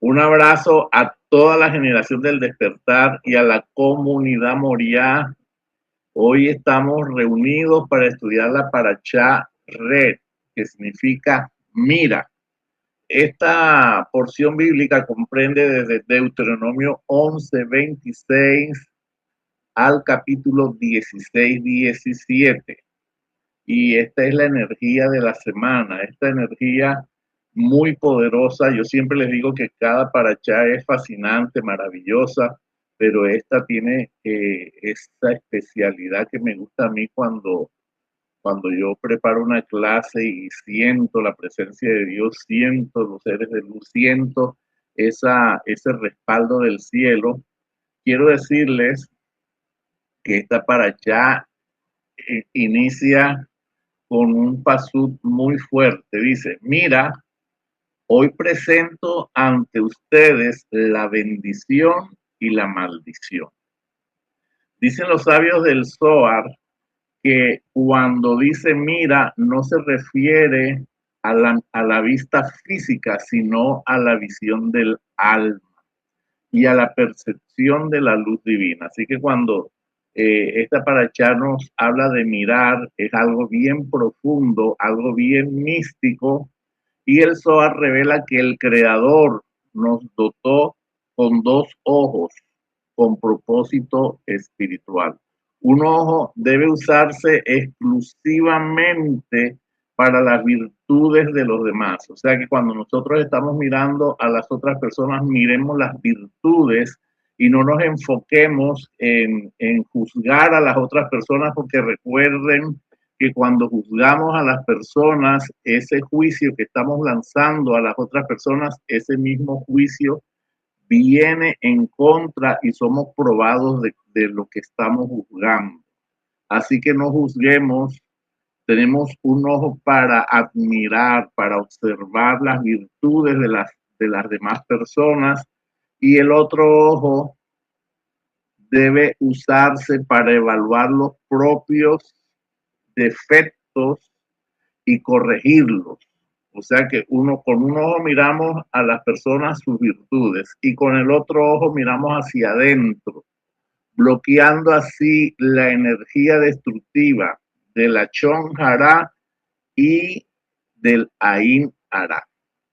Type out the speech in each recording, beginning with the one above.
Un abrazo a toda la generación del despertar y a la comunidad Moriá. Hoy estamos reunidos para estudiar la Parashá Red, que significa mira. Esta porción bíblica comprende desde Deuteronomio 11:26 al capítulo 16:17. Y esta es la energía de la semana, esta energía muy poderosa. Yo siempre les digo que cada parachá es fascinante, maravillosa, pero esta tiene esta especialidad que me gusta a mí cuando yo preparo una clase y siento la presencia de Dios, siento los seres de luz, siento ese respaldo del cielo. Quiero decirles que esta parachá inicia con un pasú muy fuerte. Dice, mira, hoy presento ante ustedes la bendición y la maldición. Dicen los sabios del Zohar que cuando dice mira no se refiere a la vista física, sino a la visión del alma y a la percepción de la luz divina. Así que cuando esta parashá nos habla de mirar, es algo bien profundo, algo bien místico, y el Zohar revela que el Creador nos dotó con dos ojos con propósito espiritual. Un ojo debe usarse exclusivamente para las virtudes de los demás. O sea que cuando nosotros estamos mirando a las otras personas, miremos las virtudes y no nos enfoquemos en juzgar a las otras personas, porque recuerden que cuando juzgamos a las personas, ese juicio que estamos lanzando a las otras personas, ese mismo juicio viene en contra y somos probados de lo que estamos juzgando. Así que no juzguemos, tenemos un ojo para admirar, para observar las virtudes de las demás personas, y el otro ojo debe usarse para evaluar los propios defectos y corregirlos. O sea que con un ojo miramos a las personas sus virtudes y con el otro ojo miramos hacia adentro, bloqueando así la energía destructiva de la Chon Hará y del Ain Hará.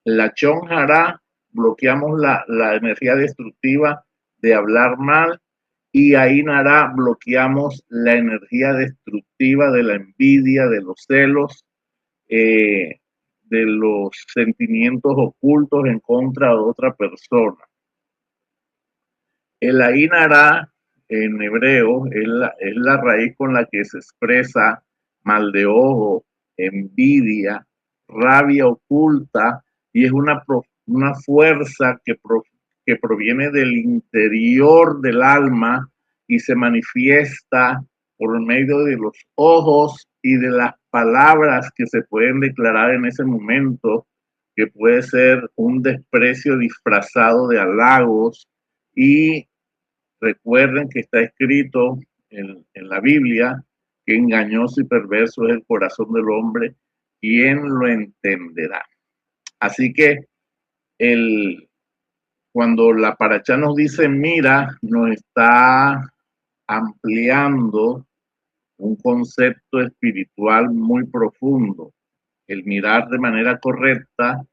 La Chon Hará bloqueamos la energía destructiva de hablar mal, y Ain Hará bloqueamos la energía destructiva de la envidia, de los celos, eh, de los sentimientos ocultos en contra de otra persona. El Ain Hará en hebreo es la raíz con la que se expresa mal de ojo, envidia, rabia oculta, y es una fuerza que proviene del interior del alma y se manifiesta por medio de los ojos y de las palabras que se pueden declarar en ese momento, que puede ser un desprecio disfrazado de halagos. Y recuerden que está escrito en la Biblia que engañoso y perverso es el corazón del hombre, ¿quién lo entenderá? Así que cuando la Parashá nos dice mira, nos está ampliando un concepto espiritual muy profundo: el mirar de manera correcta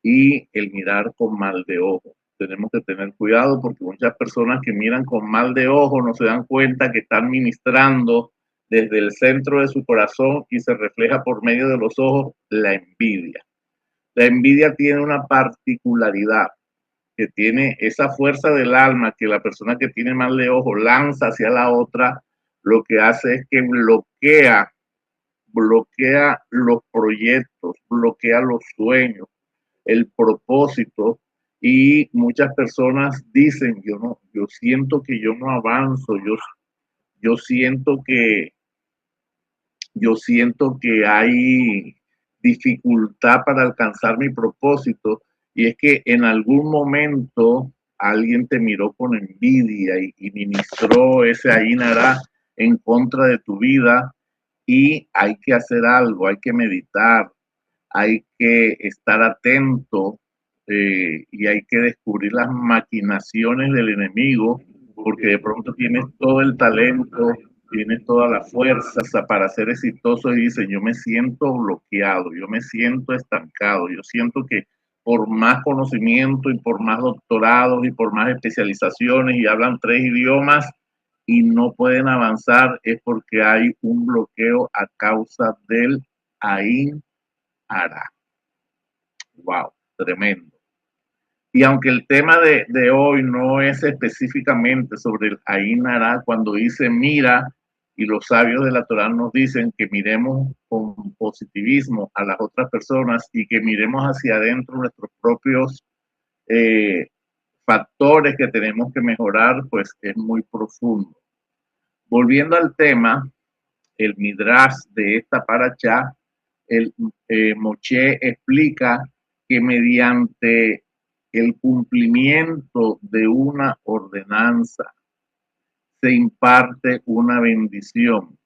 y el mirar con mal de ojo. Tenemos que tener cuidado porque muchas personas que miran con mal de ojo no se dan cuenta que están ministrando desde el centro de su corazón y se refleja por medio de los ojos la envidia. La envidia tiene una particularidad, que tiene esa fuerza del alma que la persona que tiene mal de ojo lanza hacia la otra. Lo que hace es que bloquea los proyectos, bloquea los sueños, el propósito, y muchas personas dicen, yo siento que yo no avanzo, yo siento que hay dificultad para alcanzar mi propósito. Y es que en algún momento alguien te miró con envidia y ministró ese ainara en contra de tu vida, y hay que hacer algo, hay que meditar, hay que estar atento y hay que descubrir las maquinaciones del enemigo, porque de pronto tienes todo el talento, tienes toda la fuerza para ser exitoso y dicen, yo me siento bloqueado, yo me siento estancado, yo siento que por más conocimiento y por más doctorados y por más especializaciones y hablan 3 idiomas y no pueden avanzar es porque hay un bloqueo a causa del Ain Ara. Wow, tremendo. Y aunque el tema de hoy no es específicamente sobre el Ain Ara, cuando dice mira, y los sabios de la Torá nos dicen que miremos con positivismo a las otras personas y que miremos hacia adentro nuestros propios eh, factores que tenemos que mejorar, pues es muy profundo. Volviendo al tema, el Midrash de esta paracha, el Moshe explica que mediante el cumplimiento de una ordenanza se imparte una bendición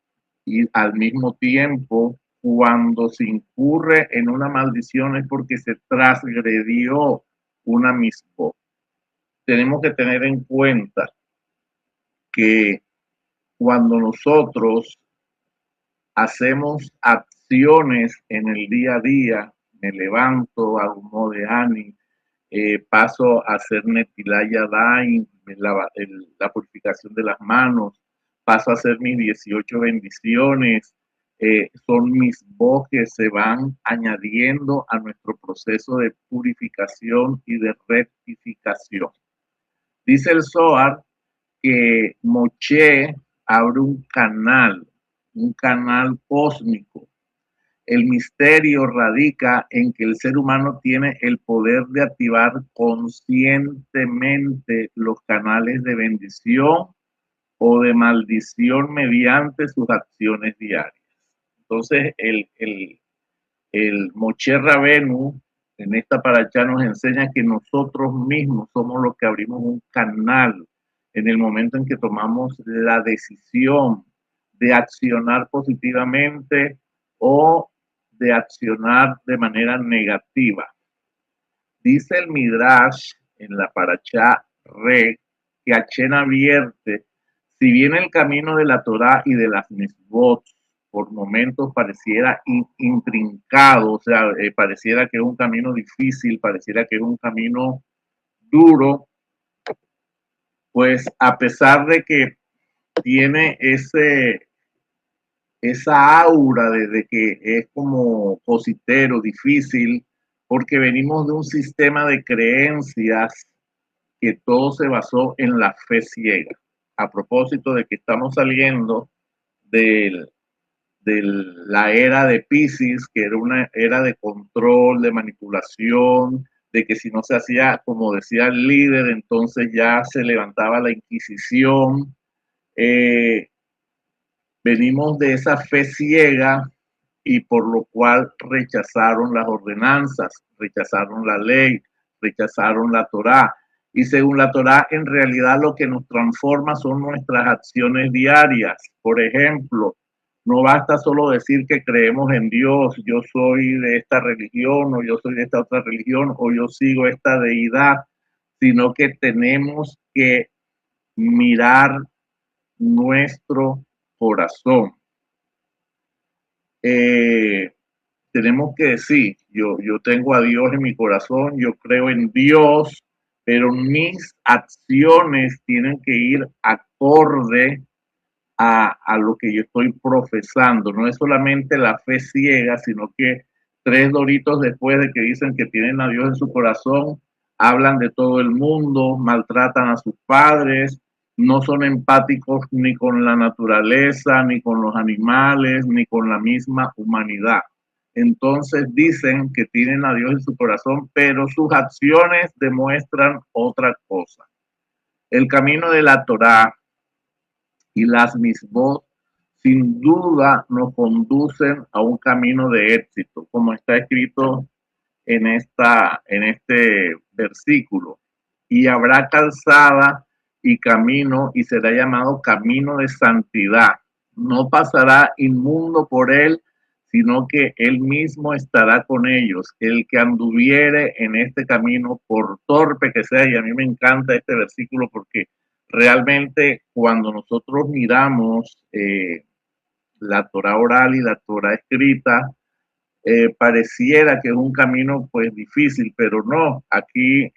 y al mismo tiempo cuando se incurre en una maldición es porque se transgredió una mitzvot. Tenemos que tener en cuenta que cuando nosotros hacemos acciones en el día a día, me levanto, hago modehani, paso a hacer netilaya dain, la purificación de las manos, paso a hacer mis 18 bendiciones, son mis voz que se van añadiendo a nuestro proceso de purificación y de rectificación. Dice el Zohar que Moshe abre un canal cósmico. El misterio radica en que el ser humano tiene el poder de activar conscientemente los canales de bendición o de maldición mediante sus acciones diarias. Entonces, el Moshe Rabenu en esta paracha nos enseña que nosotros mismos somos los que abrimos un canal en el momento en que tomamos la decisión de accionar positivamente o de accionar de manera negativa. Dice el Midrash en la paracha Re que Hashem advierte, si bien el camino de la Torah y de las mitzvot por momentos pareciera intrincado, o sea, pareciera que es un camino difícil, pareciera que es un camino duro, pues a pesar de que tiene esa aura de que es como cositero, difícil, porque venimos de un sistema de creencias que todo se basó en la fe ciega. A propósito de que estamos saliendo del, de la era de Piscis, que era una era de control, de manipulación, de que si no se hacía como decía el líder, entonces ya se levantaba la Inquisición. Venimos de esa fe ciega y por lo cual rechazaron las ordenanzas, rechazaron la ley, rechazaron la Torá. Y según la Torá, en realidad lo que nos transforma son nuestras acciones diarias. Por ejemplo, no basta solo decir que creemos en Dios, yo soy de esta religión o yo soy de esta otra religión o yo sigo esta deidad, sino que tenemos que mirar nuestro corazón. Tenemos que decir, yo tengo a Dios en mi corazón, yo creo en Dios, pero mis acciones tienen que ir acorde a lo que yo estoy profesando. No es solamente la fe ciega, sino que 3 doritos después de que dicen que tienen a Dios en su corazón, hablan de todo el mundo, maltratan a sus padres, no son empáticos ni con la naturaleza, ni con los animales, ni con la misma humanidad. Entonces dicen que tienen a Dios en su corazón, pero sus acciones demuestran otra cosa. El camino de la Torá y las mitzvot sin duda nos conducen a un camino de éxito, como está escrito en este versículo. Y habrá calzada y camino y será llamado camino de santidad. No pasará inmundo por él, sino que Él mismo estará con ellos. El que anduviere en este camino, por torpe que sea, y a mí me encanta este versículo porque realmente cuando nosotros miramos la Torah oral y la Torah escrita, pareciera que es un camino pues difícil, pero no, aquí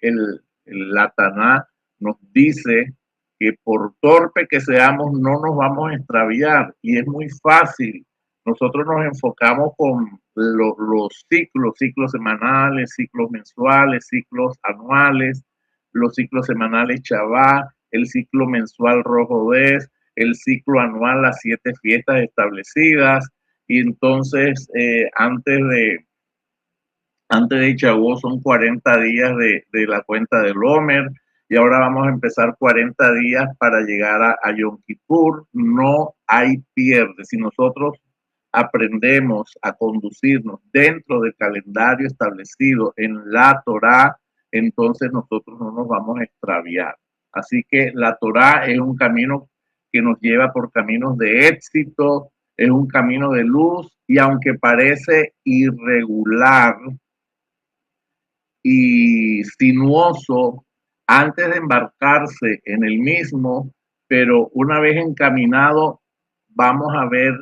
la Taná nos dice que por torpe que seamos no nos vamos a extraviar y es muy fácil. Nosotros nos enfocamos con los ciclos semanales, ciclos mensuales, ciclos anuales, los ciclos semanales Shabbat, el ciclo mensual Rojo Des, el ciclo anual las 7 fiestas establecidas, y entonces antes de Chabó son 40 días de la cuenta del Homer, y ahora vamos a empezar 40 días para llegar a Yom Kippur. No hay pierde. Si nosotros aprendemos a conducirnos dentro del calendario establecido en la Torá, entonces nosotros no nos vamos a extraviar. Así que la Torá es un camino que nos lleva por caminos de éxito, es un camino de luz, y aunque parece irregular y sinuoso antes de embarcarse en el mismo, pero una vez encaminado vamos a ver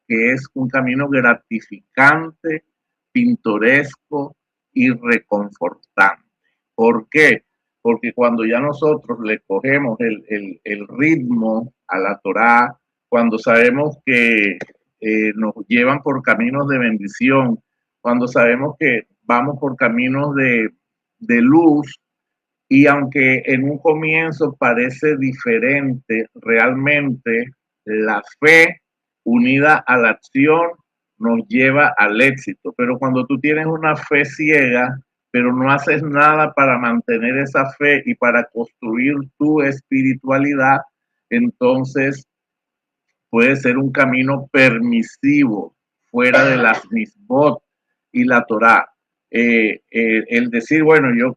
que es un camino gratificante, pintoresco y reconfortante. ¿Por qué? Porque cuando ya nosotros le cogemos el ritmo a la Torá, cuando sabemos que nos llevan por caminos de bendición, cuando sabemos que vamos por caminos de luz, y aunque en un comienzo parece diferente, realmente la fe unida a la acción nos lleva al éxito. Pero cuando tú tienes una fe ciega, pero no haces nada para mantener esa fe y para construir tu espiritualidad, entonces puede ser un camino permisivo, fuera de las misbot y la Torá. El decir, bueno, yo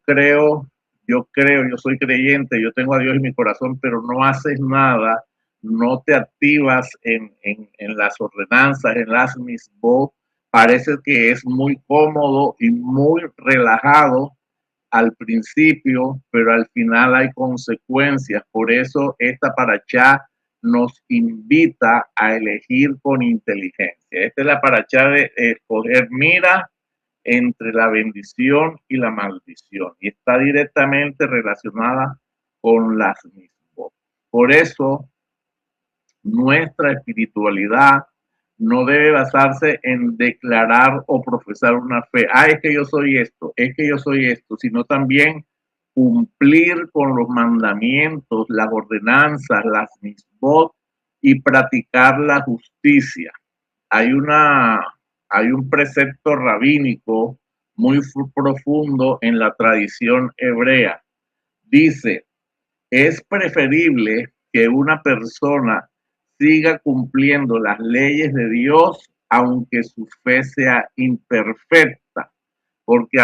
soy creyente, yo tengo a Dios en mi corazón, pero no haces nada, no te activas en las ordenanzas, en las misbot, parece que es muy cómodo y muy relajado al principio, pero al final hay consecuencias. Por eso esta parachá nos invita a elegir con inteligencia. Esta es la parachá de escoger mira entre la bendición y la maldición, y está directamente relacionada con las mismas. Por eso nuestra espiritualidad no debe basarse en declarar o profesar una fe. Es que yo soy esto, es que yo soy esto, sino también cumplir con los mandamientos, las ordenanzas, las misbot, y practicar la justicia. Hay, una, hay un precepto rabínico muy profundo en la tradición hebrea. Dice, es preferible que una persona siga cumpliendo las leyes de Dios aunque su fe sea imperfecta, porque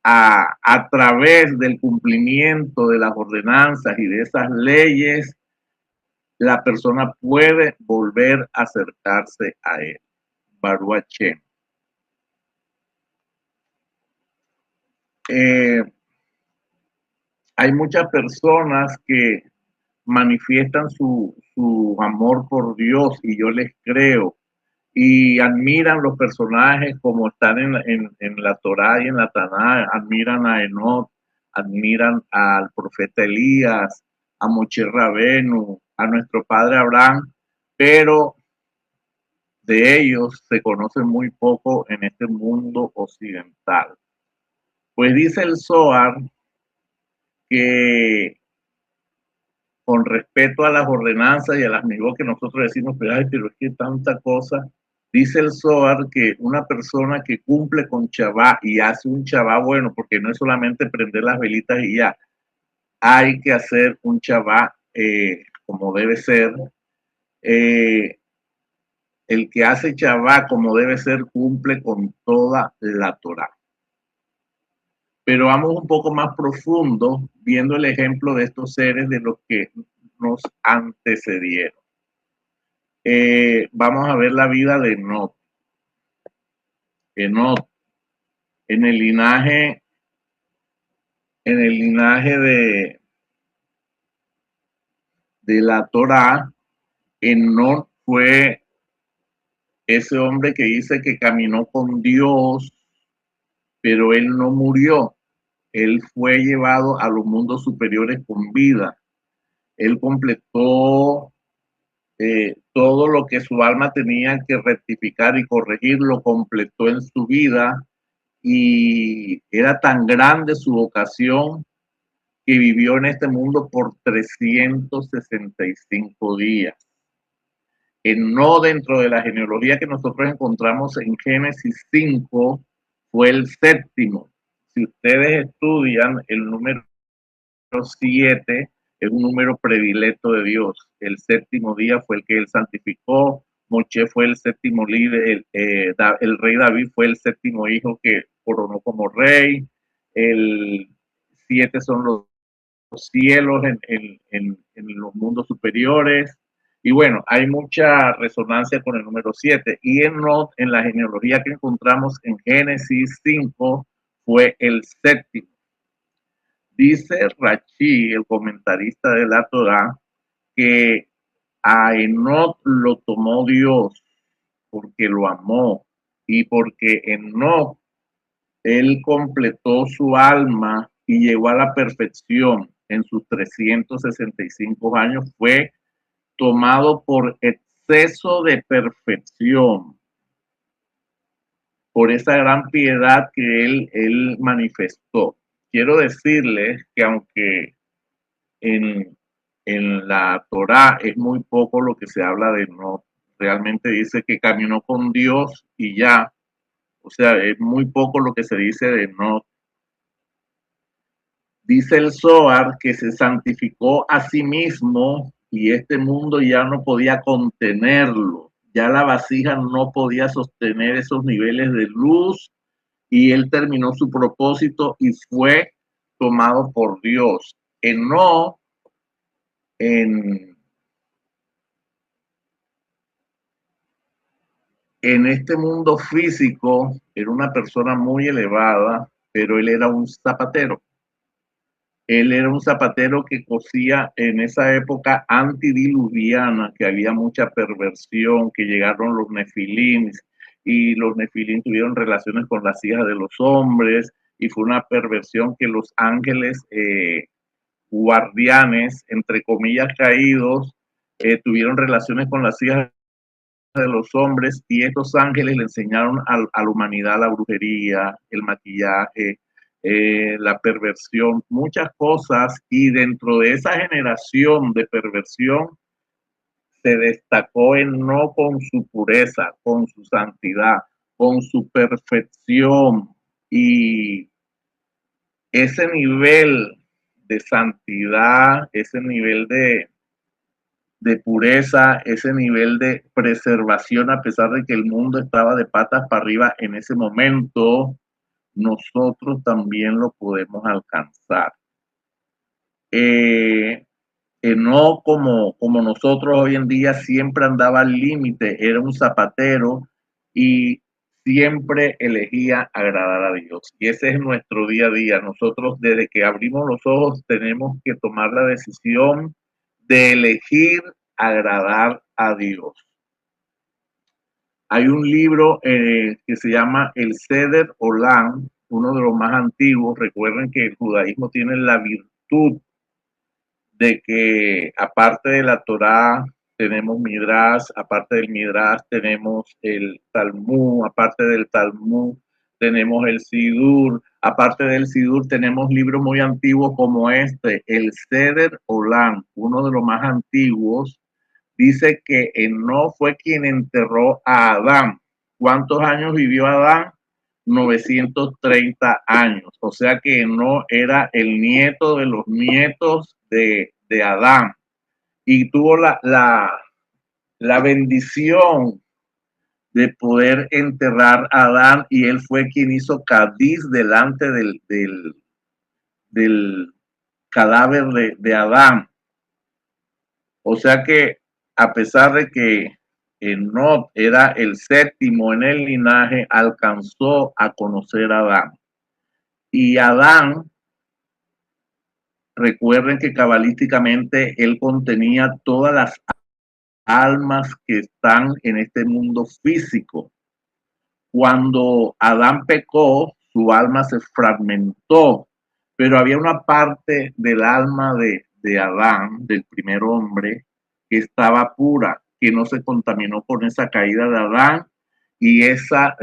a través del cumplimiento de las ordenanzas y de esas leyes, la persona puede volver a acercarse a él. Baruch Hashem. Hay muchas personas que manifiestan su amor por Dios, y yo les creo, y admiran los personajes como están en la Torá y en la Taná, admiran a Enoch, admiran al profeta Elías, a Moshe Rabenu, a nuestro padre Abraham, pero de ellos se conoce muy poco en este mundo occidental. Pues dice el Zohar que con respeto a las ordenanzas y a las misbot que nosotros decimos, pero es que tanta cosa, dice el Zohar que una persona que cumple con Shabbat y hace un Shabbat bueno, porque no es solamente prender las velitas y ya, hay que hacer un Shabbat como debe ser. El que hace Shabbat como debe ser cumple con toda la Torah. Pero vamos un poco más profundo viendo el ejemplo de estos seres de los que nos antecedieron. Vamos a ver la vida de Enoch. Enoc. En el linaje, de la Torá, Enoc fue ese hombre que dice que caminó con Dios, pero él no murió. Él fue llevado a los mundos superiores con vida. Él completó todo lo que su alma tenía que rectificar y corregir, lo completó en su vida, y era tan grande su vocación que vivió en este mundo por 365 días. No, dentro de la genealogía que nosotros encontramos en Génesis 5, fue el séptimo. Si ustedes estudian, el número 7 es un número predilecto de Dios. El séptimo día fue el que él santificó. Moche fue el séptimo líder. El rey David fue el séptimo hijo que coronó como rey. El 7 son los cielos en los mundos superiores. Y bueno, hay mucha resonancia con el número 7. Y en la genealogía que encontramos en Génesis 5, fue el séptimo. Dice Rashi, el comentarista de la Torá, que a Enoc lo tomó Dios porque lo amó, y porque Enoc él completó su alma y llegó a la perfección en sus 365 años, fue tomado por exceso de perfección, por esa gran piedad que él manifestó. Quiero decirles que aunque en, en la Torá es muy poco lo que se habla de Enoc, realmente dice que caminó con Dios y ya, o sea, es muy poco lo que se dice de Enoc. Dice el Zohar que se santificó a sí mismo y este mundo ya no podía contenerlo, ya la vasija no podía sostener esos niveles de luz, y él terminó su propósito y fue tomado por Dios. Enoc, en, en este mundo físico, era una persona muy elevada, pero él era un zapatero. Él era un zapatero que cosía en esa época antidiluviana, que había mucha perversión, que llegaron los nefilim, y los nefilim tuvieron relaciones con las hijas de los hombres, y fue una perversión que los ángeles guardianes, entre comillas caídos, tuvieron relaciones con las hijas de los hombres, y estos ángeles le enseñaron a la humanidad la brujería, el maquillaje, la perversión, muchas cosas, y dentro de esa generación de perversión se destacó en no con su pureza, con su santidad, con su perfección, y ese nivel de santidad, ese nivel de pureza, ese nivel de preservación, a pesar de que el mundo estaba de patas para arriba en ese momento, nosotros también lo podemos alcanzar. No como nosotros hoy en día, siempre andaba al límite, era un zapatero y siempre elegía agradar a Dios. Y ese es nuestro día a día. Nosotros desde que abrimos los ojos tenemos que tomar la decisión de elegir agradar a Dios. Hay un libro que se llama El Seder Olam, uno de los más antiguos. Recuerden que el judaísmo tiene la virtud de que aparte de la Torá tenemos Midrash, aparte del Midrash tenemos el Talmud, aparte del Talmud tenemos el Sidur, aparte del Sidur tenemos libros muy antiguos como este, el Seder Olam, uno de los más antiguos. Dice que Enoc fue quien enterró a Adán. ¿Cuántos años vivió Adán? 930 años. O sea que Enoc era el nieto de los nietos de Adán. Y tuvo la bendición de poder enterrar a Adán, y él fue quien hizo Cadiz delante del cadáver de Adán. O sea que a pesar de que Enoc era el séptimo en el linaje, alcanzó a conocer a Adán. Y Adán, recuerden que cabalísticamente él contenía todas las almas que están en este mundo físico. Cuando Adán pecó, su alma se fragmentó, pero había una parte del alma de Adán, del primer hombre, que estaba pura, que no se contaminó con esa caída de Adán, y esa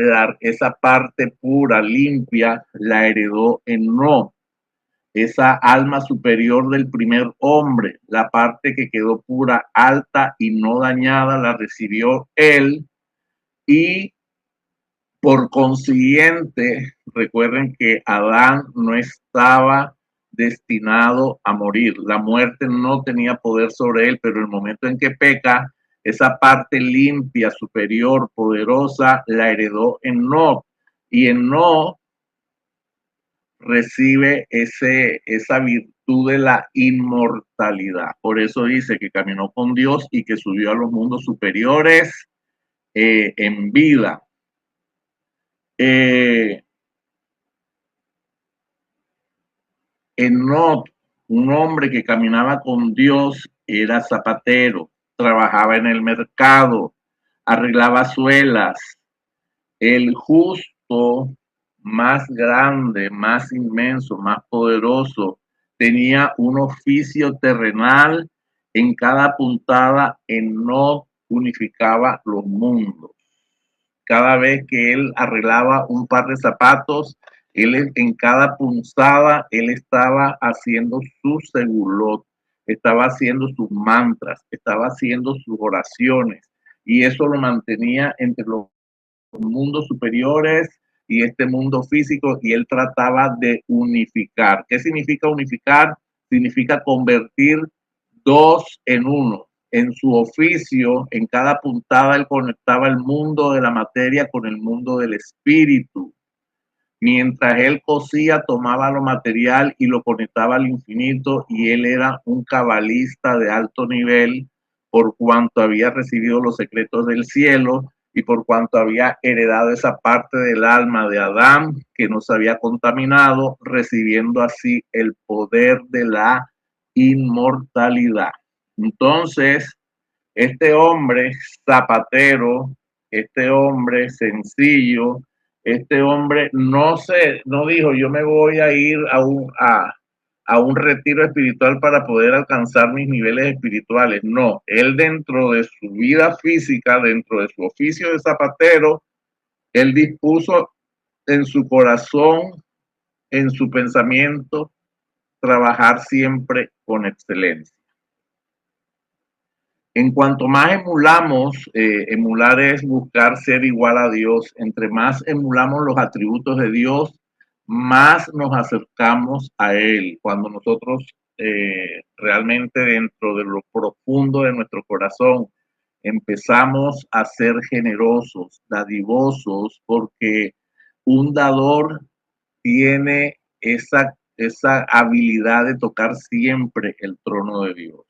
parte pura, limpia, la heredó Enoc, esa alma superior del primer hombre, la parte que quedó pura, alta y no dañada, la recibió él, y por consiguiente, recuerden que Adán no estaba destinado a morir. La muerte no tenía poder sobre él, pero el momento en que peca, esa parte limpia, superior, poderosa, la heredó Enoc. Y Enoc recibe esa virtud de la inmortalidad. Por eso dice que caminó con Dios y que subió a los mundos superiores en vida. Enoc, un hombre que caminaba con Dios, era zapatero, trabajaba en el mercado, arreglaba suelas. El justo, más grande, más inmenso, más poderoso, tenía un oficio terrenal. En cada puntada. Enoc unificaba los mundos. Cada vez que él arreglaba un par de zapatos, él en cada punzada, él estaba haciendo su segulot, estaba haciendo sus mantras, estaba haciendo sus oraciones, y eso lo mantenía entre los mundos superiores y este mundo físico, y él trataba de unificar. ¿Qué significa unificar? Significa convertir dos en uno. En su oficio, en cada puntada, él conectaba el mundo de la materia con el mundo del espíritu. Mientras él cosía, tomaba lo material y lo conectaba al infinito, y él era un cabalista de alto nivel por cuanto había recibido los secretos del cielo y por cuanto había heredado esa parte del alma de Adán que no se había contaminado, recibiendo así el poder de la inmortalidad. Entonces, este hombre zapatero, este hombre sencillo, este hombre no dijo yo me voy a ir a un retiro espiritual para poder alcanzar mis niveles espirituales. No, él dentro de su vida física, dentro de su oficio de zapatero, él dispuso en su corazón, en su pensamiento, trabajar siempre con excelencia. En cuanto más emulamos, emular es buscar ser igual a Dios. Entre más emulamos los atributos de Dios, más nos acercamos a Él. Cuando nosotros realmente dentro de lo profundo de nuestro corazón empezamos a ser generosos, dadivosos, porque un dador tiene esa habilidad de tocar siempre el trono de Dios.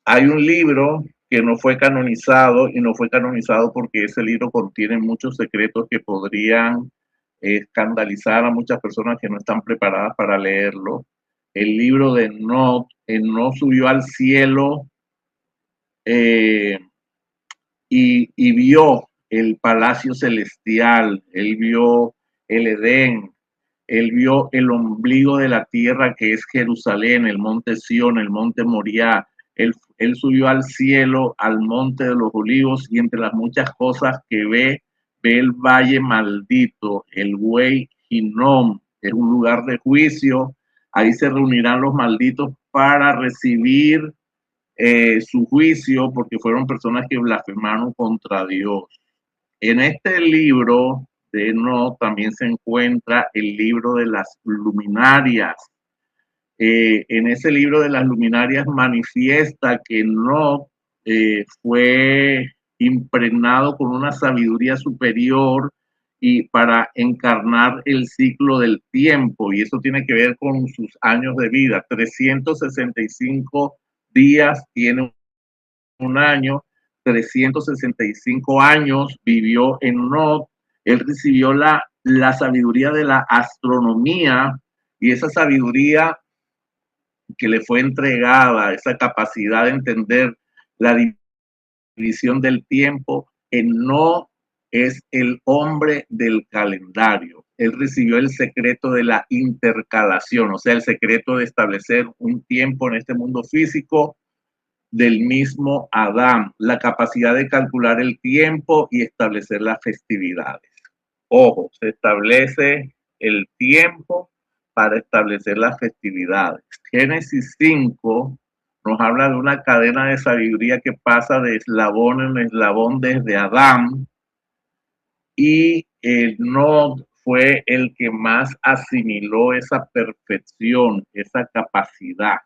Hay un libro que no fue canonizado, y no fue canonizado porque ese libro contiene muchos secretos que podrían escandalizar a muchas personas que no están preparadas para leerlo. El libro de Enoc. Enoc subió al cielo y vio el palacio celestial, él vio el Edén, él vio el ombligo de la tierra que es Jerusalén, el monte Sión, el monte Moriah. Él subió al cielo, al monte de los olivos, y entre las muchas cosas que ve el valle maldito, el Güey Hinnom, es un lugar de juicio. Ahí se reunirán los malditos para recibir su juicio, porque fueron personas que blasfemaron contra Dios. En este libro de Enoc también se encuentra el libro de las luminarias. En ese libro de las luminarias manifiesta que Enoc fue impregnado con una sabiduría superior y para encarnar el ciclo del tiempo, y eso tiene que ver con sus años de vida. 365 días tiene un año, 365 años vivió Enoc. Él recibió la sabiduría de la astronomía, y esa sabiduría que le fue entregada, esa capacidad de entender la división del tiempo, no es el hombre del calendario. Él recibió el secreto de la intercalación, o sea, el secreto de establecer un tiempo en este mundo físico del mismo Adán, la capacidad de calcular el tiempo y establecer las festividades. Ojo, se establece el tiempo para establecer las festividades. Génesis 5 nos habla de una cadena de sabiduría que pasa de eslabón en eslabón desde Adán, y Enoc fue el que más asimiló esa perfección, esa capacidad.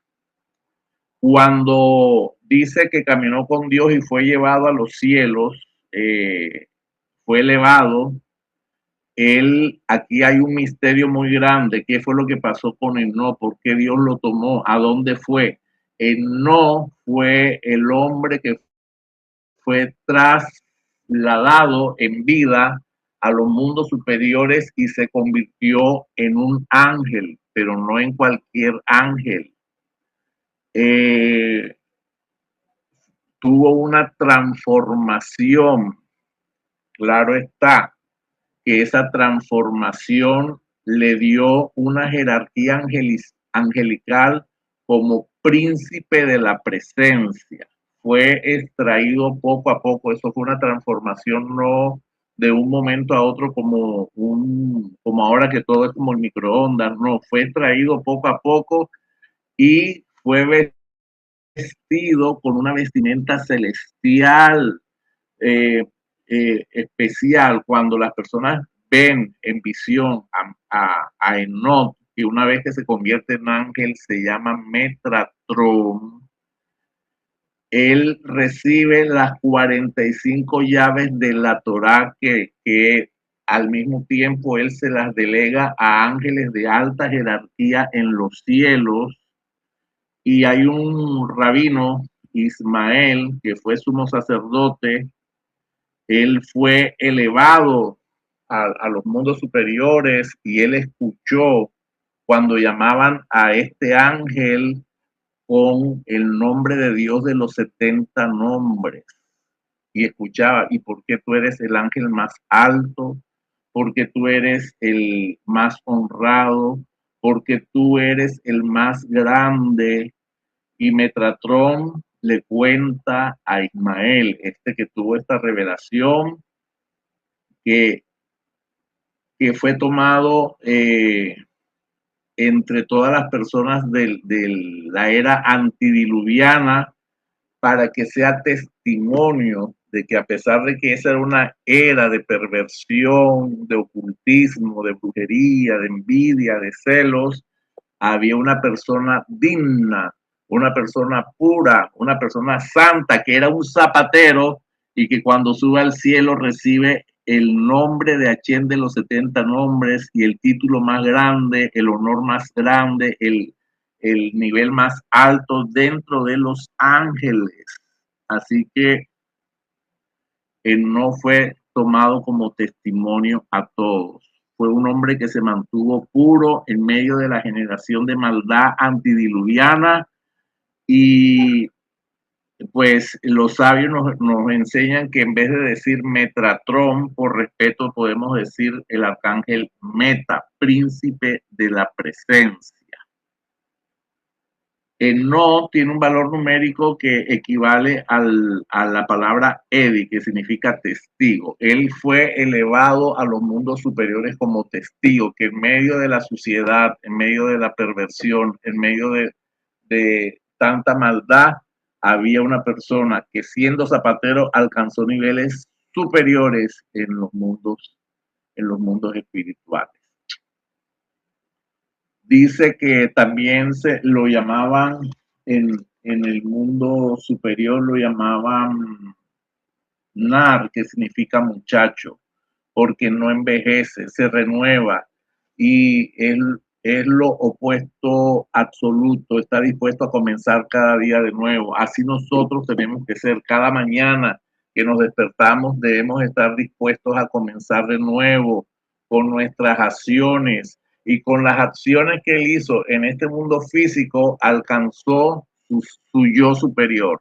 Cuando dice que caminó con Dios y fue llevado a los cielos, fue elevado. Aquí hay un misterio muy grande. ¿Qué fue lo que pasó con Enoc? ¿Por qué Dios lo tomó? ¿A dónde fue? Enoc fue el hombre que fue trasladado en vida a los mundos superiores y se convirtió en un ángel, pero no en cualquier ángel. Tuvo una transformación, claro está, que esa transformación le dio una jerarquía angelical como príncipe de la presencia. Fue extraído poco a poco, eso fue una transformación no de un momento a otro como ahora que todo es como el microondas, no, fue extraído poco a poco y fue vestido con una vestimenta celestial, eh, especial. Cuando las personas ven en visión a Enoc, que una vez que se convierte en ángel se llama Metatron, él recibe las 45 llaves de la Torá que al mismo tiempo él se las delega a ángeles de alta jerarquía en los cielos. Y hay un rabino, Ismael, que fue sumo sacerdote. Él fue elevado a los mundos superiores y él escuchó cuando llamaban a este ángel con el nombre de Dios de los 70 nombres. Y escuchaba, ¿y por qué tú eres el ángel más alto? Porque tú eres el más honrado, porque tú eres el más grande. Y Metatron le cuenta a Ismael, que tuvo esta revelación, que, que fue tomado entre todas las personas de la era antidiluviana, para que sea testimonio de que, a pesar de que esa era una era de perversión, de ocultismo, de brujería, de envidia, de celos, había una persona digna, una persona pura, una persona santa, que era un zapatero, y que cuando sube al cielo recibe el nombre de Achén de los 70 nombres, y el título más grande, el honor más grande, el nivel más alto dentro de los ángeles. Así que él no fue tomado como testimonio a todos. Fue un hombre que se mantuvo puro en medio de la generación de maldad antidiluviana, y pues los sabios nos enseñan que en vez de decir Metatron, por respeto podemos decir el arcángel Meta, príncipe de la presencia. No tiene un valor numérico que equivale a la palabra Edi, que significa testigo. Él fue elevado a los mundos superiores como testigo, que en medio de la suciedad, en medio de la perversión, en medio de tanta maldad, había una persona que, siendo zapatero, alcanzó niveles superiores en los mundos espirituales. Dice que también se lo llamaban en el mundo superior, lo llamaban Nar, que significa muchacho, porque no envejece, se renueva, y él es lo opuesto absoluto, está dispuesto a comenzar cada día de nuevo. Así nosotros tenemos que ser cada mañana. que nos despertamos, debemos estar dispuestos a comenzar de nuevo con nuestras acciones, y con las acciones que él hizo en este mundo físico alcanzó su yo superior.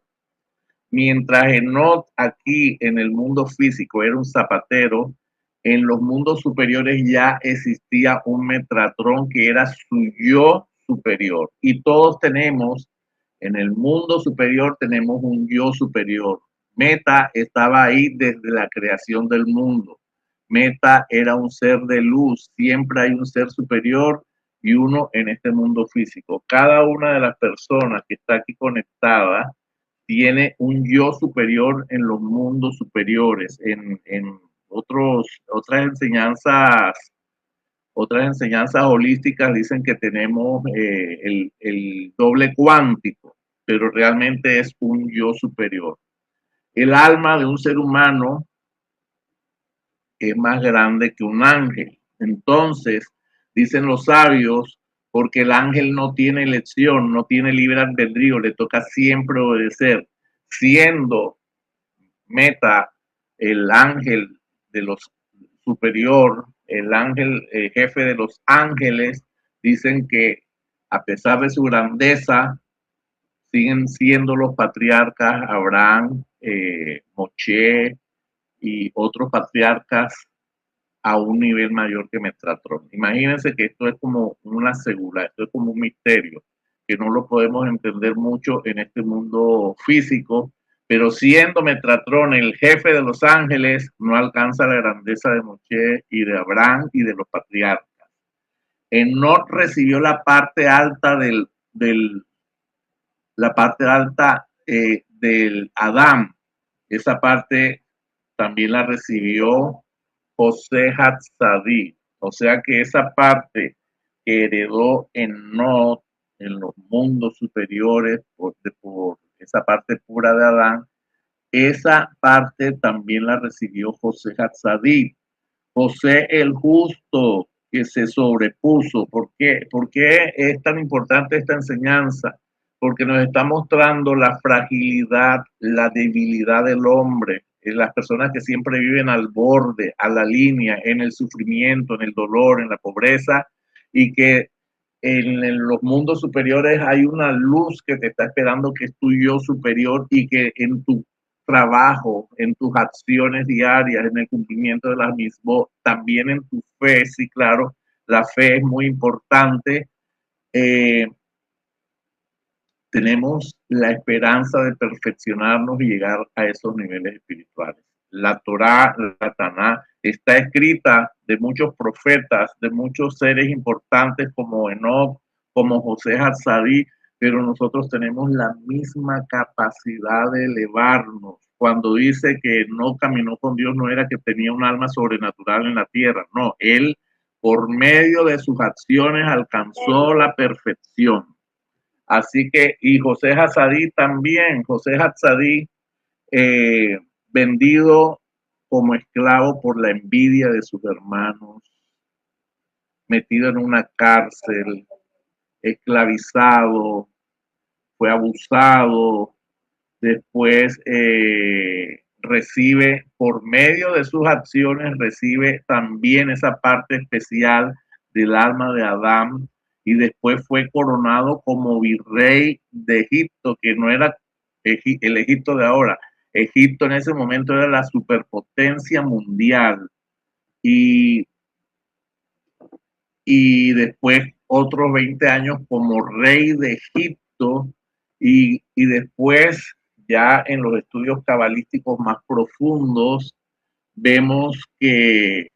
Mientras Enoch aquí en el mundo físico era un zapatero, en los mundos superiores ya existía un Metatrón que era su yo superior. Y todos tenemos, en el mundo superior tenemos un yo superior. Meta estaba ahí desde la creación del mundo. Meta era un ser de luz. Siempre hay un ser superior y uno en este mundo físico. Cada una de las personas que está aquí conectada tiene un yo superior en los mundos superiores, en otras enseñanzas holísticas dicen que tenemos el doble cuántico, pero realmente es un yo superior. El alma de un ser humano es más grande que un ángel. Entonces, dicen los sabios, porque el ángel no tiene elección, no tiene libre albedrío, le toca siempre obedecer, siendo Meta el ángel de los superior, el ángel jefe de los ángeles. Dicen que a pesar de su grandeza, siguen siendo los patriarcas Abraham, Moshe y otros patriarcas a un nivel mayor que Metatron. Imagínense que esto es como una segura, esto es como un misterio, que no lo podemos entender mucho en este mundo físico, pero siendo Metatron el jefe de los ángeles, no alcanza la grandeza de Moshe y de Abraham y de los patriarcas. Enoch recibió la parte alta la parte alta del Adán. Esa parte también la recibió José Hatzadí. O sea que esa parte que heredó Enoch en los mundos superiores por esa parte pura de Adán, esa parte también la recibió José Hatzadí. José el justo que se sobrepuso. ¿Por qué es tan importante esta enseñanza? Porque nos está mostrando la fragilidad, la debilidad del hombre, las personas que siempre viven al borde, a la línea, en el sufrimiento, en el dolor, en la pobreza, y que en los mundos superiores hay una luz que te está esperando, que es tu yo superior, y que en tu trabajo, en tus acciones diarias, en el cumplimiento de las mismas, también en tu fe, sí, claro, la fe es muy importante. Eh, Tenemos la esperanza de perfeccionarnos y llegar a esos niveles espirituales. La Torá, la Taná, está escrita de muchos profetas, de muchos seres importantes como Enoch, como José Hatzadí, pero nosotros tenemos la misma capacidad de elevarnos. Cuando dice que no caminó con Dios, no era que tenía un alma sobrenatural en la tierra, no, él por medio de sus acciones alcanzó la perfección. Así que, y José Hatzadí también, José Hatzadí, vendido como esclavo por la envidia de sus hermanos, metido en una cárcel, esclavizado, fue abusado, después recibe, por medio de sus acciones, recibe también esa parte especial del alma de Adán, y después fue coronado como virrey de Egipto, que no era el Egipto de ahora. Egipto en ese momento era la superpotencia mundial, y, y después otros 20 años como rey de Egipto, y después ya en los estudios cabalísticos más profundos vemos que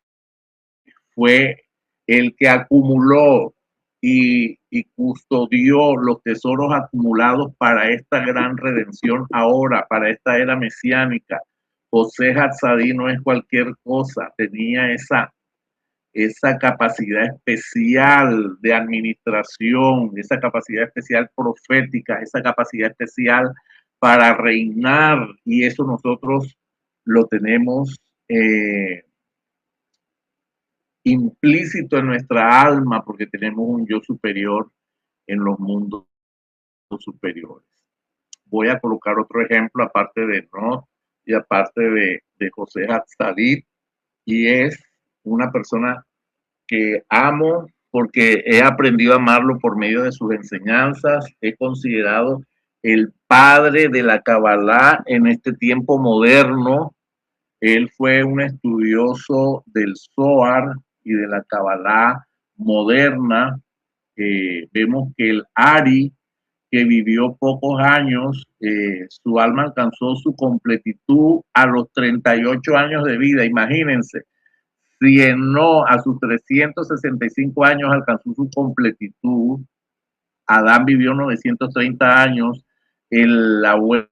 fue el que acumuló y custodió los tesoros acumulados para esta gran redención ahora, para esta era mesiánica. José Hatzadí no es cualquier cosa, tenía esa capacidad especial de administración, esa capacidad especial profética, esa capacidad especial para reinar, y eso nosotros lo tenemos implícito en nuestra alma, porque tenemos un yo superior en los mundos superiores. Voy a colocar otro ejemplo aparte de no. y aparte de José Hatzarit, y es una persona que amo porque he aprendido a amarlo por medio de sus enseñanzas. He considerado el padre de la Kabbalah en este tiempo moderno. Él fue un estudioso del Zohar y de la Kabbalah moderna. Vemos que el Ari, que vivió pocos años, su alma alcanzó su completitud a los 38 años de vida. Imagínense, si no a sus 365 años alcanzó su completitud, Adán vivió 930 años, el abuelo,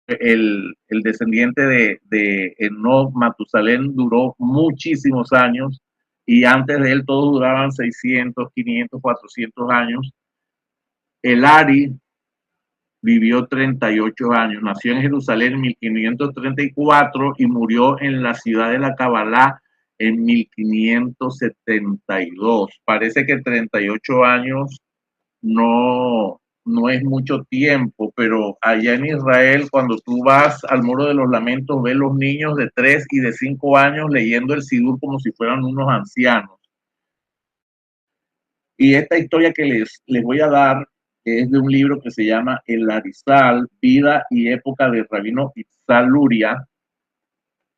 el descendiente de Enoch, Matusalén, duró muchísimos años y antes de él todos duraban 600, 500, 400 años. El Ari vivió 38 años, nació en Jerusalén en 1534 y murió en la ciudad de la Kabbalah en 1572. Parece que 38 años no es mucho tiempo, pero allá en Israel, cuando tú vas al Muro de los Lamentos, ves los niños de 3 y de 5 años leyendo el Sidur como si fueran unos ancianos. Y esta historia que les voy a dar es de un libro que se llama El Arizal, Vida y Época del Rabino Itzhak Luria.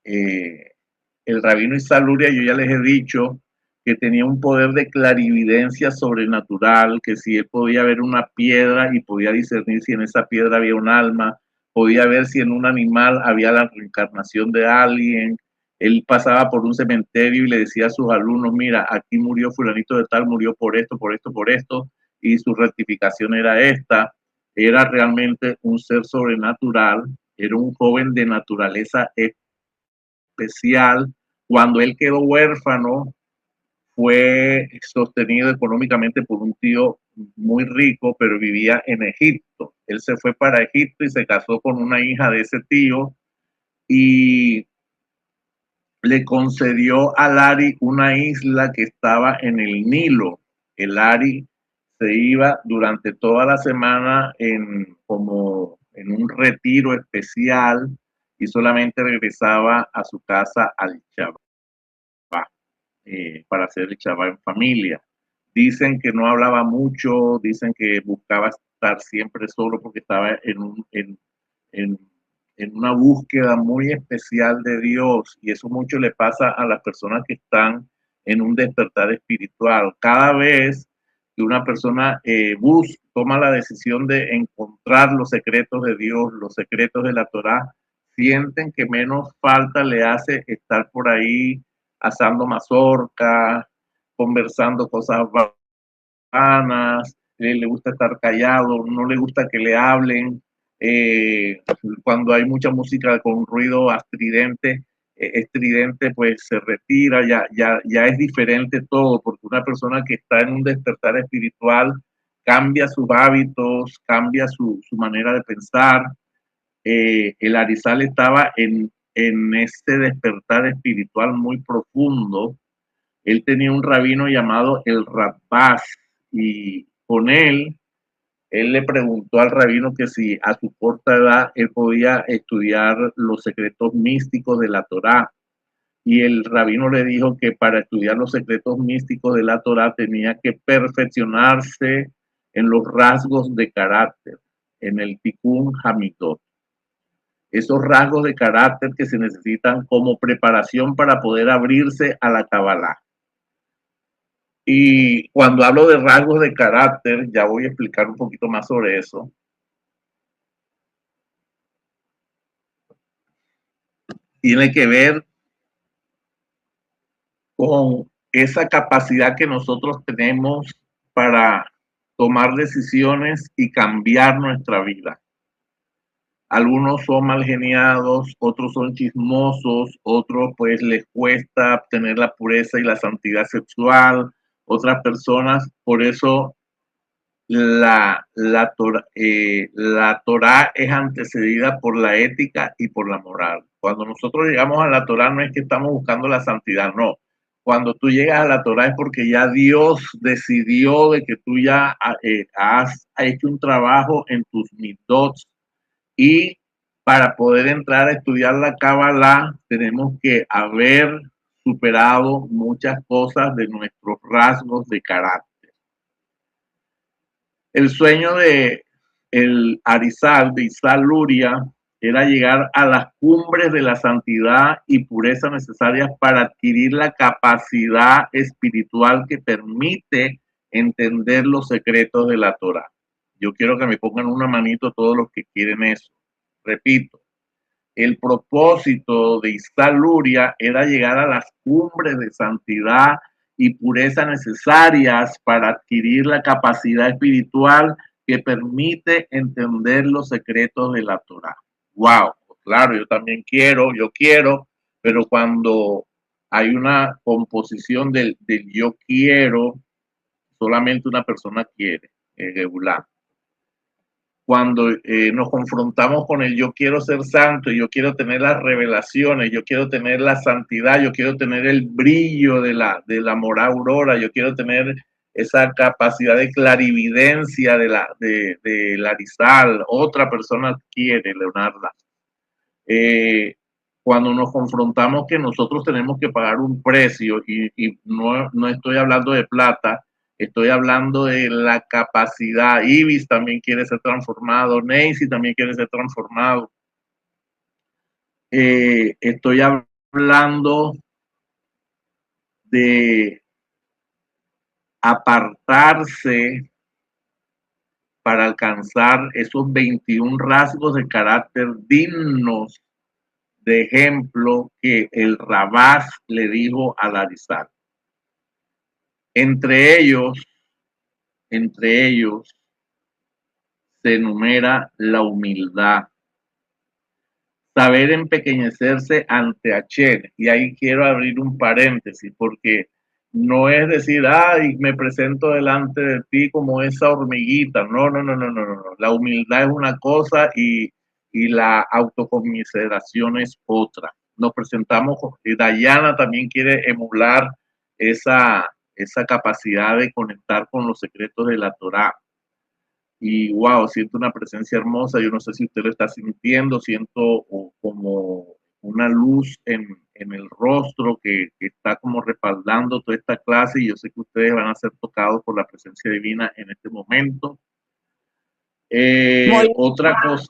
El rabino Itzhak Luria, yo ya les he dicho que tenía un poder de clarividencia sobrenatural, que si él podía ver una piedra y podía discernir si en esa piedra había un alma, podía ver si en un animal había la reencarnación de alguien. Él pasaba por un cementerio y le decía a sus alumnos, mira, aquí murió fulanito de tal, murió por esto, por esto, por esto, y su rectificación era esta. Era realmente un ser sobrenatural, era un joven de naturaleza especial. Cuando él quedó huérfano, fue sostenido económicamente por un tío muy rico, pero vivía en Egipto. Él se fue para Egipto y se casó con una hija de ese tío y le concedió a Lari una isla que estaba en el Nilo. El Lari se iba durante toda la semana como en un retiro especial y solamente regresaba a su casa al Shabbat, para hacer el Shabbat en familia. Dicen que no hablaba mucho, dicen que buscaba estar siempre solo porque estaba en, en una búsqueda muy especial de Dios, y eso mucho le pasa a las personas que están en un despertar espiritual. Cada vez que una persona toma la decisión de encontrar los secretos de Dios, los secretos de la Torá, sienten que menos falta le hace estar por ahí asando mazorca, conversando cosas vanas, le gusta estar callado, no le gusta que le hablen. Cuando hay mucha música con ruido estridente, pues se retira, ya es diferente todo, porque una persona que está en un despertar espiritual cambia sus hábitos, cambia su manera de pensar. El Arizal estaba en este despertar espiritual muy profundo. Él tenía un rabino llamado el Rabbás, y con él le preguntó al rabino que si a su corta edad él podía estudiar los secretos místicos de la Torá. Y el rabino le dijo que para estudiar los secretos místicos de la Torá tenía que perfeccionarse en los rasgos de carácter, en el Tikkun Hamitot. Esos rasgos de carácter que se necesitan como preparación para poder abrirse a la Kabbalah. Y cuando hablo de rasgos de carácter, ya voy a explicar un poquito más sobre eso. Tiene que ver con esa capacidad que nosotros tenemos para tomar decisiones y cambiar nuestra vida. Algunos son mal geniados, otros son chismosos, otros pues les cuesta obtener la pureza y la santidad sexual, otras personas, por eso la Torah es antecedida por la ética y por la moral. Cuando nosotros llegamos a la Torah no es que estamos buscando la santidad, no. Cuando tú llegas a la Torah es porque ya Dios decidió de que tú has hecho un trabajo en tus mitzvot, y para poder entrar a estudiar la Kabbalah, tenemos que haber superado muchas cosas de nuestros rasgos de carácter. El sueño de el Arizal, de Isaac Luria, era llegar a las cumbres de la santidad y pureza necesarias para adquirir la capacidad espiritual que permite entender los secretos de la Torah. Yo quiero que me pongan una manito todos los que quieren eso. Repito, el propósito de Isaac Luria era llegar a las cumbres de santidad y pureza necesarias para adquirir la capacidad espiritual que permite entender los secretos de la Torah. Wow, claro, yo quiero, pero cuando hay una composición del yo quiero, solamente una persona quiere, regular. Cuando nos confrontamos con el yo quiero ser santo, yo quiero tener las revelaciones, yo quiero tener la santidad, yo quiero tener el brillo de la mora aurora, yo quiero tener esa capacidad de clarividencia de la Arizal, otra persona quiere, Leonardo. Cuando nos confrontamos que nosotros tenemos que pagar un precio y no estoy hablando de plata, estoy hablando de la capacidad. Ibis también quiere ser transformado, Nancy también quiere ser transformado. Estoy hablando de apartarse para alcanzar esos 21 rasgos de carácter dignos de ejemplo que el Rabás le dijo a Arizal. Entre ellos se enumera la humildad, saber empequeñecerse ante Hashem. Y ahí quiero abrir un paréntesis, porque no es decir, ay, me presento delante de ti como esa hormiguita. No. La humildad es una cosa y la autoconmiseración es otra. Nos presentamos, y Dayana también quiere emular esa capacidad de conectar con los secretos de la Torá. Y wow, siento una presencia hermosa. Yo no sé si usted lo está sintiendo, siento como una luz en el rostro que está como respaldando toda esta clase. Y yo sé que ustedes van a ser tocados por la presencia divina en este momento. Otra cosa.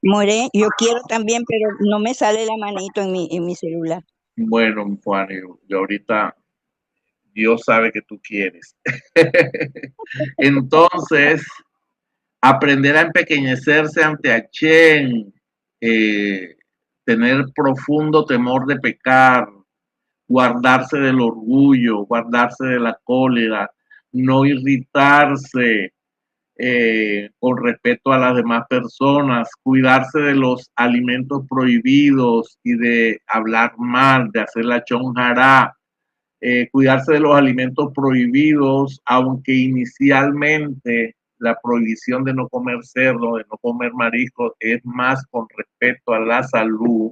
More, yo quiero también, pero no me sale la manito en mi celular. Bueno, Juan, yo ahorita, Dios sabe que tú quieres. Entonces, aprender a empequeñecerse ante Hashem, tener profundo temor de pecar, guardarse del orgullo, guardarse de la cólera, no irritarse con respeto a las demás personas, cuidarse de los alimentos prohibidos y de hablar mal, de hacer la chonjará, cuidarse de los alimentos prohibidos, aunque inicialmente la prohibición de no comer cerdo, de no comer marisco, es más con respecto a la salud.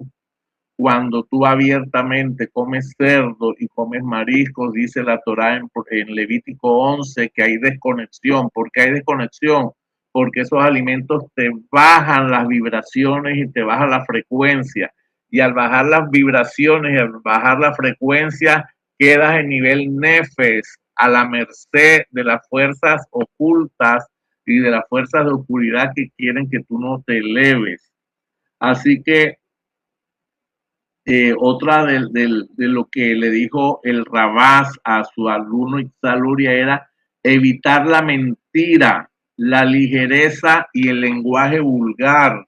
Cuando tú abiertamente comes cerdo y comes mariscos, dice la Torá en Levítico 11 que hay desconexión. ¿Por qué hay desconexión? Porque esos alimentos te bajan las vibraciones y te bajan la frecuencia. Y al bajar las vibraciones y al bajar la frecuencia, quedas en nivel nefes, a la merced de las fuerzas ocultas y de las fuerzas de oscuridad que quieren que tú no te eleves. Así que otra de lo que le dijo el Rabás a su alumno Isaac Luria era evitar la mentira, la ligereza y el lenguaje vulgar.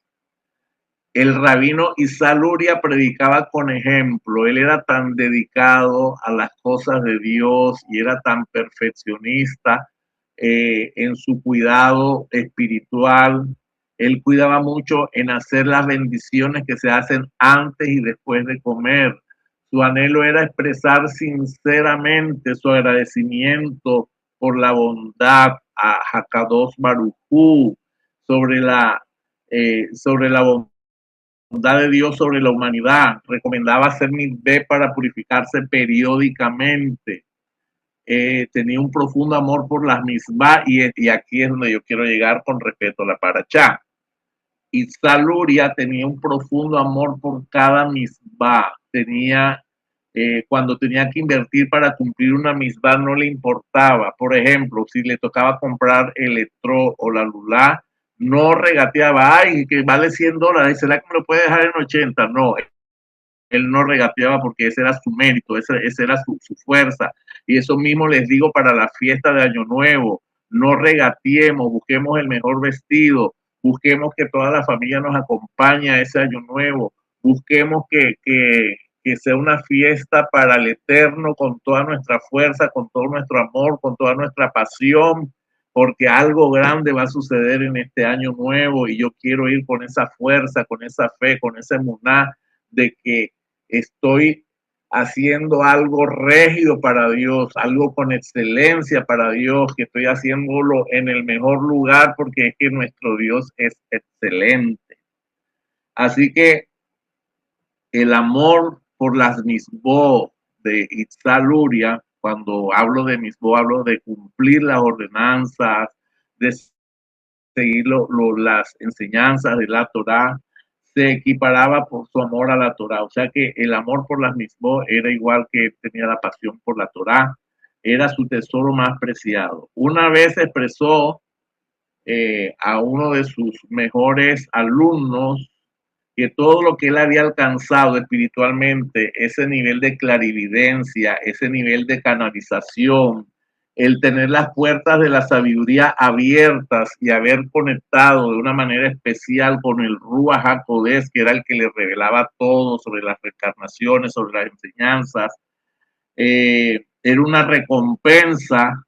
El rabino Isaac Luria predicaba con ejemplo. Él era tan dedicado a las cosas de Dios y era tan perfeccionista en su cuidado espiritual. Él cuidaba mucho en hacer las bendiciones que se hacen antes y después de comer. Su anhelo era expresar sinceramente su agradecimiento por la bondad a Hakadosh Baruj Hu, sobre la bondad de Dios sobre la humanidad. Recomendaba hacer mitzvah para purificarse periódicamente. Tenía un profundo amor por las misbah y aquí es donde yo quiero llegar con respecto a la parachá. Y Saluria tenía un profundo amor por cada misbah. Cuando tenía que invertir para cumplir una misbah no le importaba. Por ejemplo, si le tocaba comprar electro o la lulá, no regateaba, ay, que vale $100, ¿será que me lo puede dejar en 80? No, él no regateaba porque ese era su mérito, ese era su fuerza. Y eso mismo les digo para la fiesta de Año Nuevo. No regateemos, busquemos el mejor vestido, busquemos que toda la familia nos acompañe a ese Año Nuevo, busquemos que sea una fiesta para el Eterno con toda nuestra fuerza, con todo nuestro amor, con toda nuestra pasión, porque algo grande va a suceder en este Año Nuevo y yo quiero ir con esa fuerza, con esa fe, con esa emuná de que estoy haciendo algo rígido para Dios, algo con excelencia para Dios, que estoy haciéndolo en el mejor lugar porque es que nuestro Dios es excelente. Así que el amor por las misbó de Itzaluria, cuando hablo de misbó, hablo de cumplir las ordenanzas, de seguir las enseñanzas de la Torá, se equiparaba por su amor a la Torá. O sea que el amor por las mismos era igual que tenía la pasión por la Torá, era su tesoro más preciado. Una vez expresó a uno de sus mejores alumnos que todo lo que él había alcanzado espiritualmente, ese nivel de clarividencia, ese nivel de canalización, el tener las puertas de la sabiduría abiertas y haber conectado de una manera especial con el Ruach HaKodesh, que era el que le revelaba todo sobre las reencarnaciones, sobre las enseñanzas, era una recompensa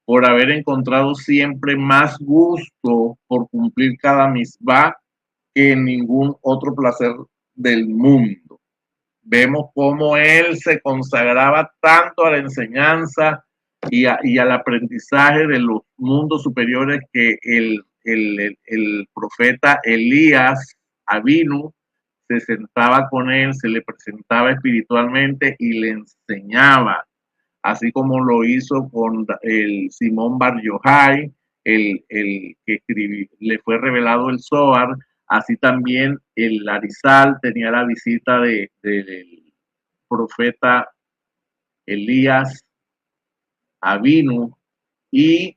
por haber encontrado siempre más gusto por cumplir cada misbah que ningún otro placer del mundo. Vemos cómo él se consagraba tanto a la enseñanza y al aprendizaje de los mundos superiores que el profeta Elías Avinu se sentaba con él, se le presentaba espiritualmente y le enseñaba, así como lo hizo con el Simón Bar Yochai, el que le fue revelado el Zohar. Así también el Arizal tenía la visita del profeta Elías Avinu, y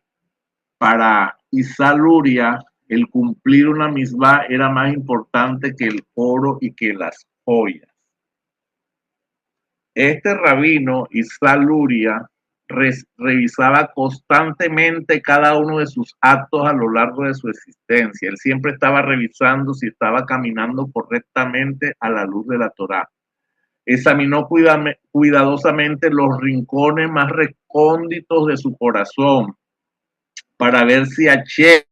para Isaluria el cumplir una misma era más importante que el oro y que las joyas. Este rabino Isaluria revisaba constantemente cada uno de sus actos a lo largo de su existencia. Él siempre estaba revisando si estaba caminando correctamente a la luz de la Torá. Examinó cuidadosamente los rincones más recónditos de su corazón para ver si Hashem,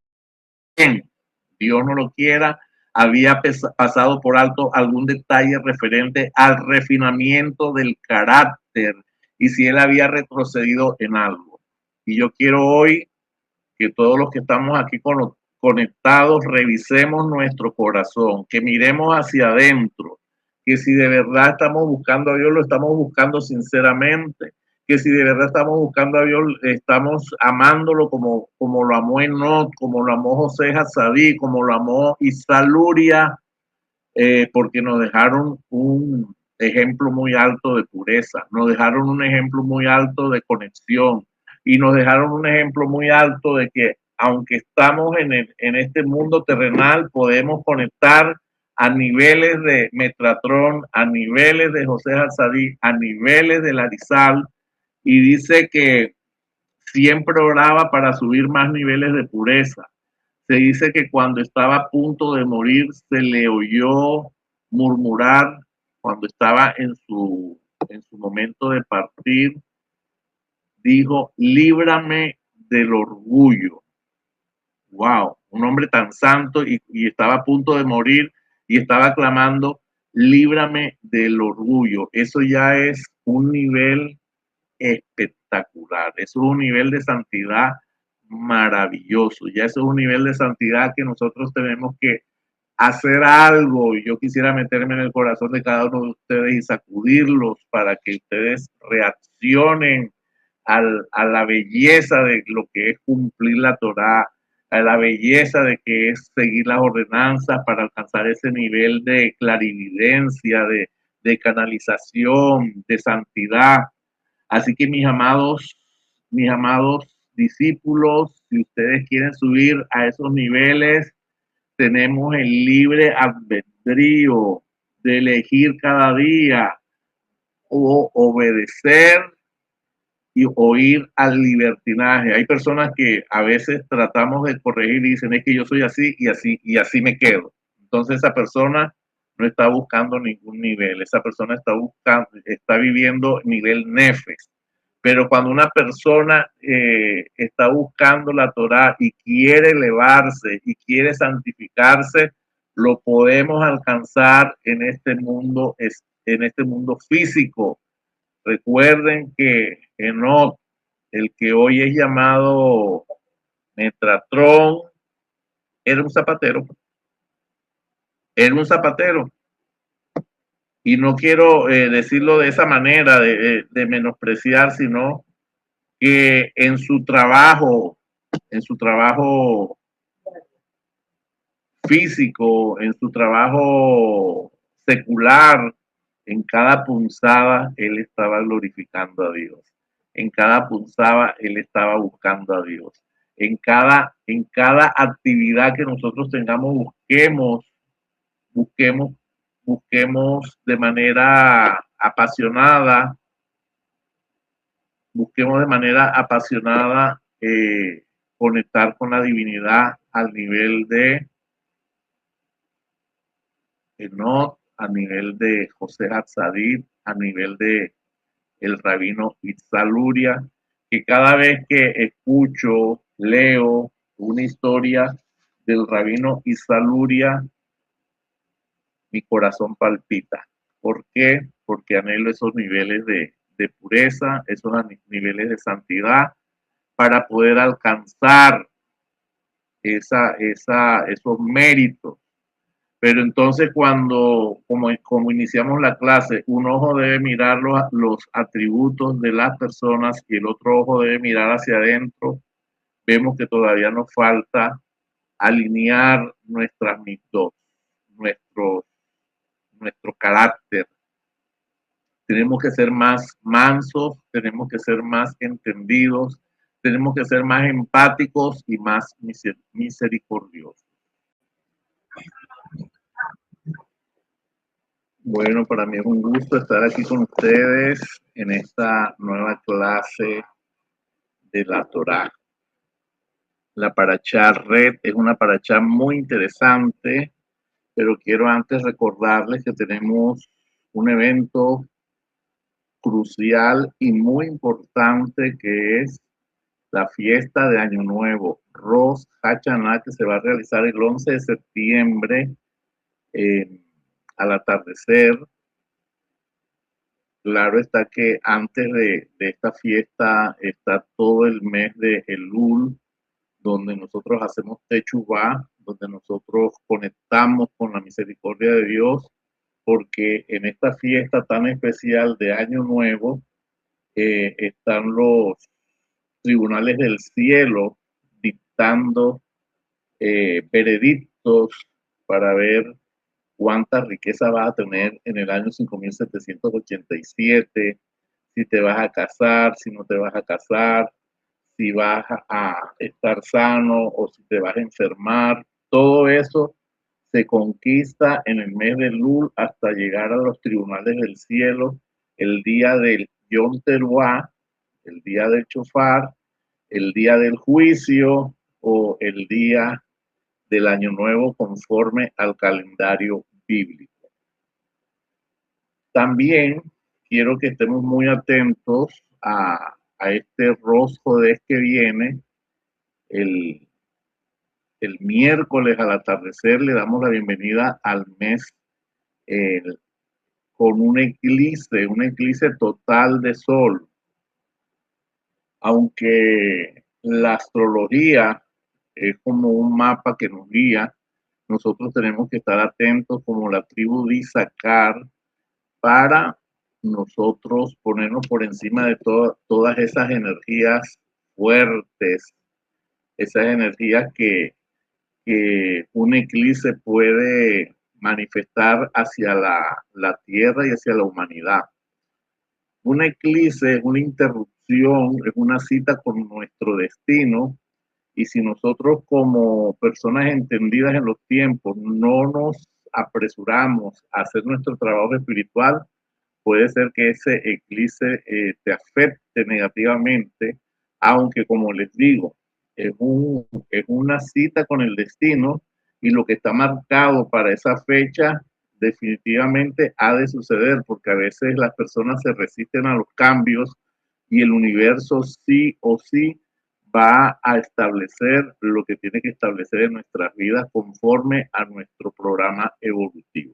Dios no lo quiera, había pasado por alto algún detalle referente al refinamiento del carácter y si él había retrocedido en algo. Y yo quiero hoy que todos los que estamos aquí conectados revisemos nuestro corazón, que miremos hacia adentro, que si de verdad estamos buscando a Dios, lo estamos buscando sinceramente, que si de verdad estamos buscando a Dios, estamos amándolo como lo amó Enoch, como lo amó José Hasadí, como lo amó Isaluria, porque nos dejaron un ejemplo muy alto de pureza, nos dejaron un ejemplo muy alto de conexión y nos dejaron un ejemplo muy alto de que aunque estamos en este mundo terrenal, podemos conectar a niveles de Metatron, a niveles de José Hasadí, a niveles de Larizal, y dice que siempre oraba para subir más niveles de pureza. Se dice que cuando estaba a punto de morir se le oyó murmurar, cuando estaba en su momento de partir, dijo, líbrame del orgullo. Wow, un hombre tan santo y estaba a punto de morir y estaba clamando, líbrame del orgullo. Eso ya es un nivel espectacular, eso es un nivel de santidad maravilloso, ya eso es un nivel de santidad que nosotros tenemos que hacer algo. Y yo quisiera meterme en el corazón de cada uno de ustedes y sacudirlos para que ustedes reaccionen a la belleza de lo que es cumplir la Torá, a la belleza de que es seguir las ordenanzas para alcanzar ese nivel de clarividencia, de canalización, de santidad. Así que mis amados discípulos, si ustedes quieren subir a esos niveles, tenemos el libre albedrío de elegir cada día o obedecer y oír al libertinaje. Hay personas que a veces tratamos de corregir y dicen es que yo soy así y así me quedo. Entonces esa persona no está buscando ningún nivel, esa persona está viviendo nivel nefes. Pero cuando una persona está buscando la Torá y quiere elevarse y quiere santificarse, lo podemos alcanzar en este mundo físico. Recuerden que Enoch, el que hoy es llamado Metatron, era un zapatero. Era un zapatero. Y no quiero decirlo de esa manera, de menospreciar, sino que en su trabajo físico, en su trabajo secular, en cada punzada él estaba glorificando a Dios. En cada punzada él estaba buscando a Dios. En cada actividad que nosotros tengamos, busquemos, busquemos de manera apasionada, busquemos de manera apasionada conectar con la divinidad al nivel de Enoch, a nivel de José Hatzadid, a nivel de el rabino Itzaluria, que cada vez que escucho, leo una historia del rabino Itzaluria, mi corazón palpita. ¿Por qué? Porque anhelo esos niveles de pureza, esos niveles de santidad, para poder alcanzar esos méritos. Pero entonces como iniciamos la clase, un ojo debe mirar los atributos de las personas y el otro ojo debe mirar hacia adentro, vemos que todavía nos falta alinear nuestras mitos, nuestro, nuestro carácter. Tenemos que ser más mansos, tenemos que ser más entendidos, tenemos que ser más empáticos y más misericordiosos. Bueno, para mí es un gusto estar aquí con ustedes en esta nueva clase de la Torá. La Parashá Red es una Parashá muy interesante, pero quiero antes recordarles que tenemos un evento crucial y muy importante que es la fiesta de Año Nuevo, Rosh Hashanah, que se va a realizar el 11 de septiembre al atardecer. Claro está que antes de esta fiesta está todo el mes de Elul, donde nosotros hacemos Techuvá, donde nosotros conectamos con la misericordia de Dios, porque en esta fiesta tan especial de Año Nuevo están los tribunales del cielo dictando veredictos para ver cuánta riqueza vas a tener en el año 5787, si te vas a casar, si no te vas a casar, si vas a estar sano o si te vas a enfermar. Todo eso se conquista en el mes de Lul hasta llegar a los tribunales del cielo el día del Yom Teruah, el día del Chofar, el día del juicio o el día del año nuevo conforme al calendario bíblico. También quiero que estemos muy atentos a este rosco de que viene el, el miércoles al atardecer. Le damos la bienvenida al mes con un eclipse total de sol. Aunque la astrología es como un mapa que nos guía, nosotros tenemos que estar atentos como la tribu de Isaacar para nosotros ponernos por encima de todas esas energías fuertes esas energías que un eclipse puede manifestar hacia la Tierra y hacia la humanidad. Un eclipse es una interrupción, es una cita con nuestro destino, y si nosotros como personas entendidas en los tiempos no nos apresuramos a hacer nuestro trabajo espiritual, puede ser que ese eclipse te afecte negativamente, aunque como les digo, es una cita con el destino, y lo que está marcado para esa fecha definitivamente ha de suceder, porque a veces las personas se resisten a los cambios y el universo sí o sí va a establecer lo que tiene que establecer en nuestras vidas conforme a nuestro programa evolutivo.